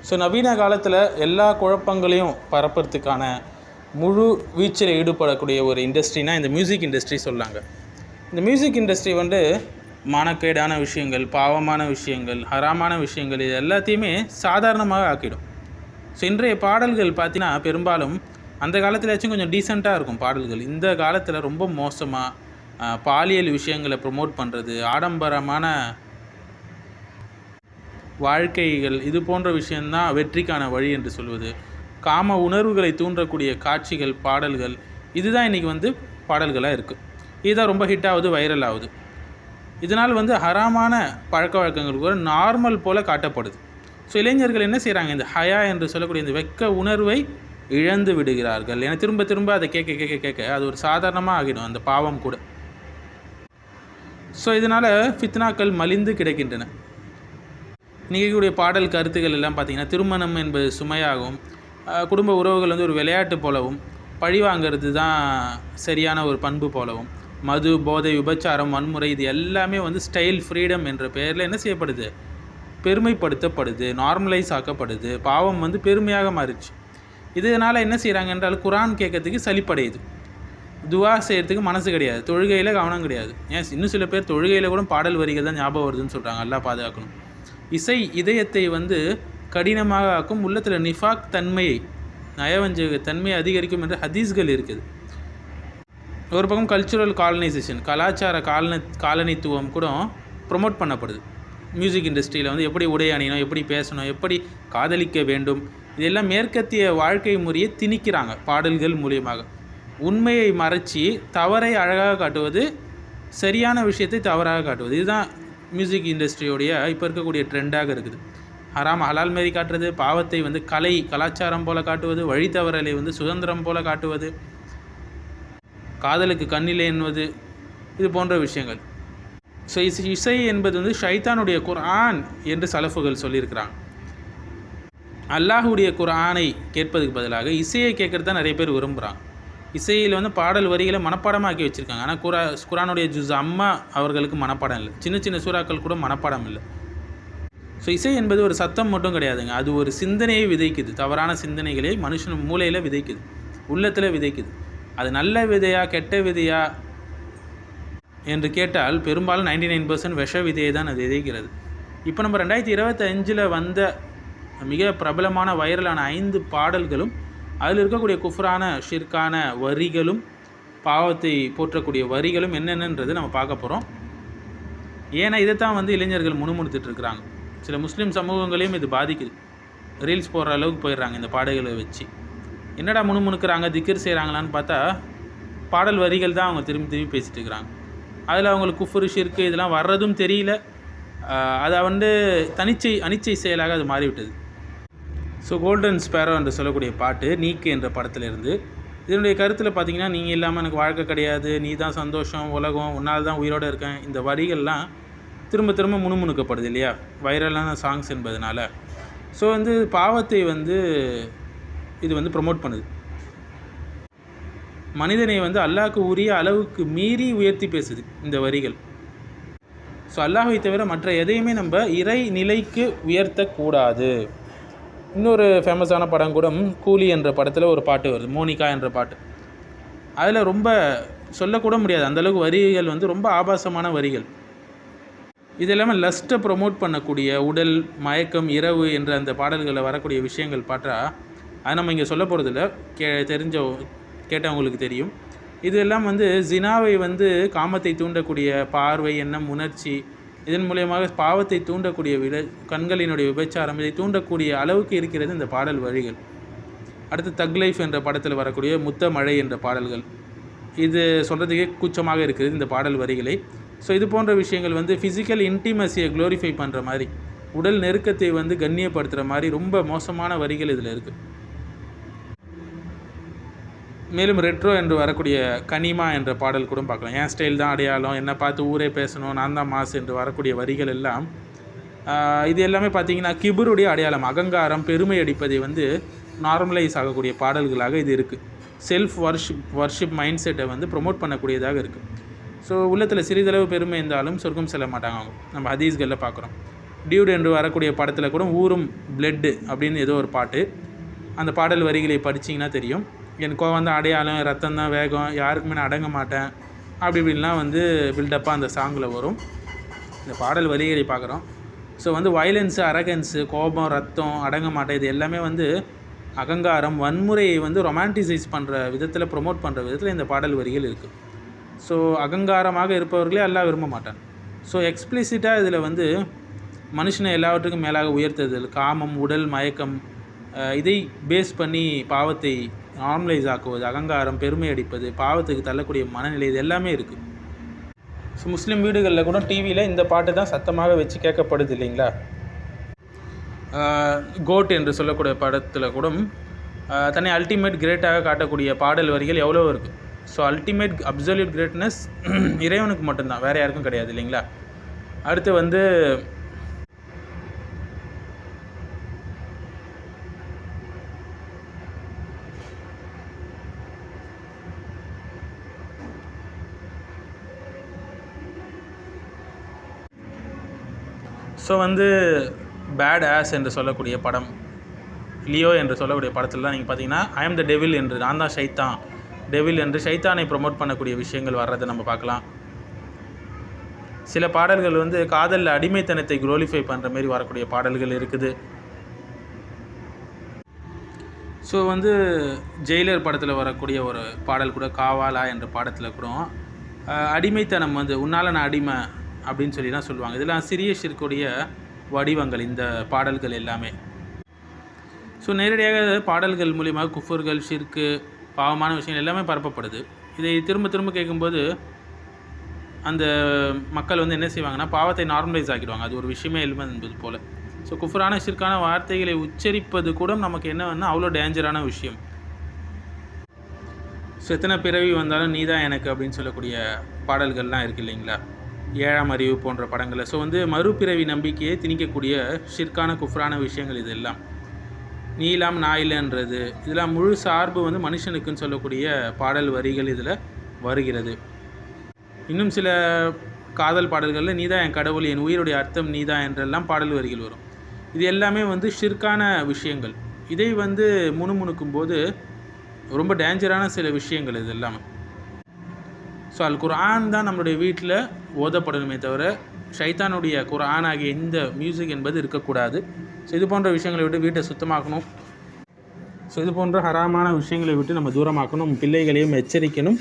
So நவீன காலத்தில் எல்லா குழப்பங்களையும் பரப்புறதுக்கான முழு வீச்சில் ஈடுபடக்கூடிய ஒரு இண்டஸ்ட்ரினால் இந்த மியூசிக் இண்டஸ்ட்ரி சொல்லாங்க. இந்த மியூசிக் இண்டஸ்ட்ரி மானக்கேடான விஷயங்கள், பாவமான விஷயங்கள், ஹராமான விஷயங்கள் இது எல்லாத்தையுமே சாதாரணமாக ஆக்கிடும். ஸோ இன்றைய பாடல்கள் பார்த்தீங்கன்னா பெரும்பாலும் அந்த காலத்துலேயாச்சும் கொஞ்சம் டீசெண்டாக இருக்கும் பாடல்கள். இந்த காலத்தில் ரொம்ப மோசமாக பாலியல் விஷயங்களை ப்ரொமோட் பண்ணுறது, ஆடம்பரமான வாழ்க்கைகள், இது போன்ற விஷயந்தான் வெற்றிக்கான வழி என்று சொல்வது, காம உணர்வுகளை தூண்டக்கூடிய காட்சிகள், பாடல்கள், இதுதான் இன்றைக்கி பாடல்களாக இருக்குது. இதுதான் ரொம்ப ஹிட் ஆகுது, வைரல் ஆகுது. இதனால் ஹராமான பழக்க வழக்கங்கள் கூட நார்மல் போல் காட்டப்படுது. ஸோ இளைஞர்கள் என்ன செய்கிறாங்க, இந்த ஹயா என்று சொல்லக்கூடிய இந்த வெக்க உணர்வை இழந்து விடுகிறார்கள். ஏன்னா திரும்ப திரும்ப அதை கேட்க கேட்க கேட்க அது ஒரு சாதாரணமாக ஆகிடும், அந்த பாவம் கூட. ஸோ இதனால் ஃபித்னாக்கள் மலிந்து கிடக்கின்றன. இன்றைக்கக்கூடிய பாடல் கருத்துக்கள் எல்லாம் பார்த்திங்கன்னா, திருமணம் என்பது சுமையாகவும், குடும்ப உறவுகள் ஒரு விளையாட்டு போலவும், பழி வாங்கிறது தான் சரியான ஒரு பண்பு போலவும், மது, போதை, விபச்சாரம், வன்முறை இது எல்லாமே ஸ்டைல் ஃப்ரீடம் என்ற பெயரில் என்ன செய்யப்படுது, பெருமைப்படுத்தப்படுது, நார்மலைஸ் ஆக்கப்படுது. பாவம் பெருமையாக மாறிடுச்சு. இதனால் என்ன செய்கிறாங்க என்றால், குரான் கேட்கறதுக்கு சலிப்படையுது, துவா செய்கிறதுக்கு மனசு கிடையாது, தொழுகையில் கவனம் கிடையாது. ஏன் இன்னும் சில பேர் தொழுகையில் கூட பாடல் வரிகள் தான் ஞாபகம் வருதுன்னு சொல்கிறாங்க. எல்லாம் பாதுகாக்கணும். இசை இதயத்தை கடினமாக ஆக்கும், உள்ளத்தில் நிஃபாக் தன்மையை, நயவஞ்சக தன்மையை அதிகரிக்கும் என்ற ஹதீஸ்கள் இருக்குது. ஒரு பக்கம் கல்ச்சுரல் காலனைசேஷன், கலாச்சார காலனித்துவம் கூட ப்ரொமோட் பண்ணப்படுது. மியூசிக் இண்டஸ்ட்ரியில் எப்படி உடை அணியணும், எப்படி பேசணும், எப்படி காதலிக்க வேண்டும், இதெல்லாம் மேற்கத்திய வாழ்க்கை முறையை திணிக்கிறாங்க பாடல்கள் மூலியமாக. உண்மையை மறைச்சி தவறை அழகாக காட்டுவது, சரியான விஷயத்தை தவறாக காட்டுவது, இதுதான் மியூசிக் இண்டஸ்ட்ரியோடைய இப்போ இருக்கக்கூடிய ட்ரெண்டாக இருக்குது. ஹராம் ஹலால் மாரி காட்டுறது, பாவத்தை கலாச்சாரம் போல் காட்டுவது, வழி தவறலை சுதந்திரம் போல் காட்டுவது, காதலுக்கு கண்ணிலே என்பது, இது போன்ற விஷயங்கள். ஸோ இசை என்பது ஷைத்தானுடைய குர்ஆன் என்று சலஃபுகள் சொல்லியிருக்கிறாங்க. அல்லாஹுடைய குர்ஆனை கேட்பதுக்கு பதிலாக இசையை கேட்குறது தான் நிறைய பேர் விரும்புகிறாங்க. இசையில் பாடல் வரிகளை மனப்பாடமாக்கி வச்சுருக்காங்க. ஆனால் குர்ஆனுடைய ஜுஸ் அம்மா அவர்களுக்கு மனப்பாடம் இல்லை, சின்ன சின்ன சூறாக்கள் கூட மனப்பாடம் இல்லை. ஸோ இசை என்பது ஒரு சத்தம் மட்டும் கிடையாதுங்க, அது ஒரு சிந்தனையை விதைக்குது. தவறான சிந்தனைகளை மனுஷன் மூளையில் விதைக்குது, உள்ளத்தில் விதைக்குது. அது நல்ல விதையா கெட்ட விதையா என்று கேட்டால் பெரும்பாலும் 99% விஷ விதையை தான் அது விதைக்கிறது. இப்போ நம்ம 2025 வந்த மிக பிரபலமான வைரலான 5 பாடல்களும், அதில் இருக்கக்கூடிய குஃப்ரான ஷிர்கான வரிகளும், பாவத்தை போற்றக்கூடிய வரிகளும் என்னென்னன்றது நம்ம பார்க்க போகிறோம். ஏன்னா இதைத்தான் இளைஞர்கள் முணுமுணுத்துட்ருக்குறாங்க. சில முஸ்லீம் சமூகங்களையும் இது பாதிக்குது. ரீல்ஸ் போடுற அளவுக்கு போயிடுறாங்க இந்த பாடல்களை வச்சு. என்னடா முணுமுணுக்கிறாங்க, திக்ர் செய்கிறாங்களான்னு பார்த்தா பாடல் வரிகள் தான் அவங்க திரும்பி திரும்பி பேசிகிட்டு இருக்கிறாங்க. அதில் அவங்களுக்கு குஃப்ரு ஷிர்கு இதெல்லாம் வர்றதும் தெரியல. அதை அனிச்சை செயலாக அது மாறிவிட்டது. ஸோ கோல்டன் ஸ்பேரோ என்று சொல்லக்கூடிய பாட்டு நீக்கு என்ற படத்திலிருந்து, இதனுடைய கருத்தில் பார்த்திங்கன்னா, நீங்கள் இல்லாமல் எனக்கு வாழ்க்கை கிடையாது, நீ தான் சந்தோஷம், உலகம், உன்னால் தான் உயிரோடு இருக்கேன், இந்த வரிகள்லாம் திரும்ப திரும்ப முணுமுணுக்கப்படுது இல்லையா, வைரலான சாங்ஸ் என்பதனால. ஸோ பாவத்தை இது ப்ரொமோட் பண்ணுது. மனிதனை அல்லாஹ்க்கு உரிய அளவுக்கு மீறி உயர்த்தி பேசுது இந்த வரிகள். ஸோ அல்லாஹ்வை தவிர மற்ற எதையுமே நம்ம இறை நிலைக்கு உயர்த்தக்கூடாது. இன்னொரு ஃபேமஸான படம் கூட கூலி என்ற படத்தில் ஒரு பாட்டு வருது, மோனிகா என்ற பாட்டு. அதில் ரொம்ப சொல்லக்கூட முடியாது, அந்தளவுக்கு வரிகள் ரொம்ப ஆபாசமான வரிகள். இது இல்லாமல் லஸ்ட்டை ப்ரொமோட் பண்ணக்கூடிய உடல், மயக்கம், இரவு என்ற அந்த பாடல்களில் வரக்கூடிய விஷயங்கள் பார்த்தா அது நம்ம இங்கே சொல்ல போகிறதில்ல, கேட்டவங்களுக்கு தெரியும். இது எல்லாம் ஜினாவை காமத்தை தூண்டக்கூடிய பார்வை, எண்ணம், உணர்ச்சி, இதன் மூலியமாக பாவத்தை தூண்டக்கூடிய கண்களினுடைய விபச்சாரம், இதை தூண்டக்கூடிய அளவுக்கு இருக்கிறது இந்த பாடல் வரிகள். அடுத்து தக் லைஃப் என்ற படத்தில் வரக்கூடிய முத்த மழை என்ற பாடல்கள், இது சொல்கிறதுக்கே கூச்சமாக இருக்குது இந்த பாடல் வரிகளை. ஸோ இது போன்ற விஷயங்கள் ஃபிசிக்கல் இன்டிமசியை க்ளோரிஃபை பண்ணுற மாதிரி, உடல் நெருக்கத்தை கண்ணியப்படுத்துகிற மாதிரி ரொம்ப மோசமான வரிகள் இதில் இருக்குது. மேலும் ரெட்ரோ என்று வரக்கூடிய கனிமா என்ற பாடல் கூட பார்க்கலாம். என் ஸ்டைல் தான் அடையாளம், என்னை பார்த்து ஊரே பேசணும், நான் தான் மாசு என்று வரக்கூடிய வரிகள் எல்லாம், இது எல்லாமே பார்த்திங்கன்னா கிபருடைய அடையாளம், அகங்காரம், பெருமை அடிப்பதை நார்மலைஸ் ஆகக்கூடிய பாடல்களாக இது இருக்குது. செல்ஃப் வர்ஷிப் மைண்ட் செட்டை ப்ரொமோட் பண்ணக்கூடியதாக இருக்குது. ஸோ உள்ளத்தில் சிறிதளவு பெருமை இருந்தாலும் சொர்க்கம் செல்ல மாட்டாங்க அவங்க, நம்ம ஹதீஸ்களில் பார்க்குறோம். டியூட் என்று வரக்கூடிய படத்தில் கூட ஊரும் பிளட்டு அப்படின்னு ஏதோ ஒரு பாட்டு, அந்த பாடல் வரிகளை படிச்சிங்கன்னா தெரியும். என் கோவம் வந்து அடையாளம், ரத்தம் தான் வேகம், யாருக்குமே நான் அடங்க மாட்டேன், அப்படி இப்படின்லாம் வந்து பில்டப்பாக அந்த சாங்கில் வரும். இந்த பாடல் வரிகளை பார்க்குறோம். ஸோ வந்து வயலன்ஸு, அரகன்ஸு, கோபம், ரத்தம், அடங்க மாட்டேன், இது எல்லாமே வந்து அகங்காரம், வன்முறையை வந்து ரொமான்டிசைஸ் பண்ணுற விதத்தில், ப்ரொமோட் பண்ணுற விதத்தில் இந்த பாடல் வரிகள் இருக்குது. ஸோ அகங்காரமாக இருப்பவர்களே அல்லாஹ் விரும்ப மாட்டான். ஸோ எக்ஸ்பிளிசிட்டாக இதில் வந்து மனுஷனை எல்லாவற்றுக்கும் மேலாக உயர்த்துதல், காமம், உடல் மயக்கம், இதை பேஸ் பண்ணி பாவத்தை நார்மலைஸ் ஆக்குவது, அகங்காரம், பெருமை அடிப்பது, பாவத்துக்கு தள்ளக்கூடிய மனநிலை, இது எல்லாமே இருக்குது. ஸோ முஸ்லீம் வீடுகளில் கூட டிவியில் இந்த பாட்டு தான் சத்தமாக வச்சு கேட்கப்படுது இல்லைங்களா. கோட் என்று சொல்லக்கூடிய படத்தில் கூட தன்னை அல்டிமேட் கிரேட்டாக காட்டக்கூடிய பாடல் வரிகள் எவ்வளோ இருக்குது. ஸோ அல்டிமேட் அப்சல்யூட் கிரேட்னஸ் இறைவனுக்கு மட்டும்தான், வேறு யாருக்கும் கிடையாது இல்லைங்களா. அடுத்து வந்து பேட் ஆஸ் என்று சொல்லக்கூடிய படம், லியோ என்று சொல்லக்கூடிய படத்தில் தான் நீங்கள் பார்த்தீங்கன்னா ஐ ஆம் த டெவில் என்று, நான் தான் ஷைத்தான், டெவில் என்று ஷைத்தானை ப்ரொமோட் பண்ணக்கூடிய விஷயங்கள் வர்றதை நம்ம பார்க்கலாம். சில பாடல்கள் வந்து காதலில் அடிமைத்தனத்தை குளோரிஃபை பண்ணுற மாரி வரக்கூடிய பாடல்கள் இருக்குது. ஸோ வந்து ஜெயிலர் படத்தில் வரக்கூடிய ஒரு பாடல் கூட, காவாலா என்ற பாடத்தில் கூட அடிமைத்தனம் வந்து உன்னால் நான் அடிமை அப்படின்னு சொல்லி தான் சொல்லுவாங்க. இதெல்லாம் சிறிய ஷிர்க்குடைய வடிவங்கள் இந்த பாடல்கள் எல்லாமே. ஸோ நேரடியாக பாடல்கள் மூலியமாக குஃபர்கள், ஷிர்க்கு, பாவமான விஷயங்கள் எல்லாமே பரப்பப்படுது. இதை திரும்ப திரும்ப கேட்கும்போது அந்த மக்கள் வந்து என்ன செய்வாங்கன்னா பாவத்தை நார்மலைஸ் ஆக்கிடுவாங்க, அது ஒரு விஷயமே இல்லை என்பது போல். ஸோ குஃபரான ஷிர்க்கான வார்த்தைகளை உச்சரிப்பது கூட நமக்கு என்ன வேணால் அவ்வளோ டேஞ்சரான விஷயம். ஸோ எத்தனை பிறவி வந்தாலும் நீ தான் எனக்கு அப்படின்னு சொல்லக்கூடிய பாடல்கள்லாம் இருக்குது இல்லைங்களா, ஏழாம் அறிவு போன்ற படங்களில். ஸோ வந்து மறுபிறவி நம்பிக்கையை திணிக்கக்கூடிய ஷிர்கான குஃப்ரான விஷயங்கள் இதெல்லாம். நீலாம் நாயிலன்றது, இதெல்லாம் முழு சார்பு வந்து மனுஷனுக்குன்னு சொல்லக்கூடிய பாடல் வரிகள் இதில் வருகிறது. இன்னும் சில காதல் பாடல்களில் நீ தான் என் கடவுள், என் உயிருடைய அர்த்தம் நீ தான் என்றெல்லாம் பாடல் வரிகள் வரும். இது எல்லாமே வந்து ஷிர்கான விஷயங்கள். இதை வந்து முணுமுணுக்கும் போது ரொம்ப டேஞ்சரான சில விஷயங்கள் இது எல்லாமே. ஸோ அல் குர்ஆன் தான் நம்மளுடைய வீட்டில் ஓதப்படணுமே தவிர ஷைத்தானுடைய குர்ஆன் ஆகிய இந்த மியூசிக் என்பது இருக்கக்கூடாது. ஸோ இது போன்ற விஷயங்களை விட்டு வீட்டை சுத்தமாக்கணும். ஸோ இது போன்ற ஹராமான விஷயங்களை விட்டு நம்ம தூரமாக்கணும், பிள்ளைகளையும் எச்சரிக்கணும்.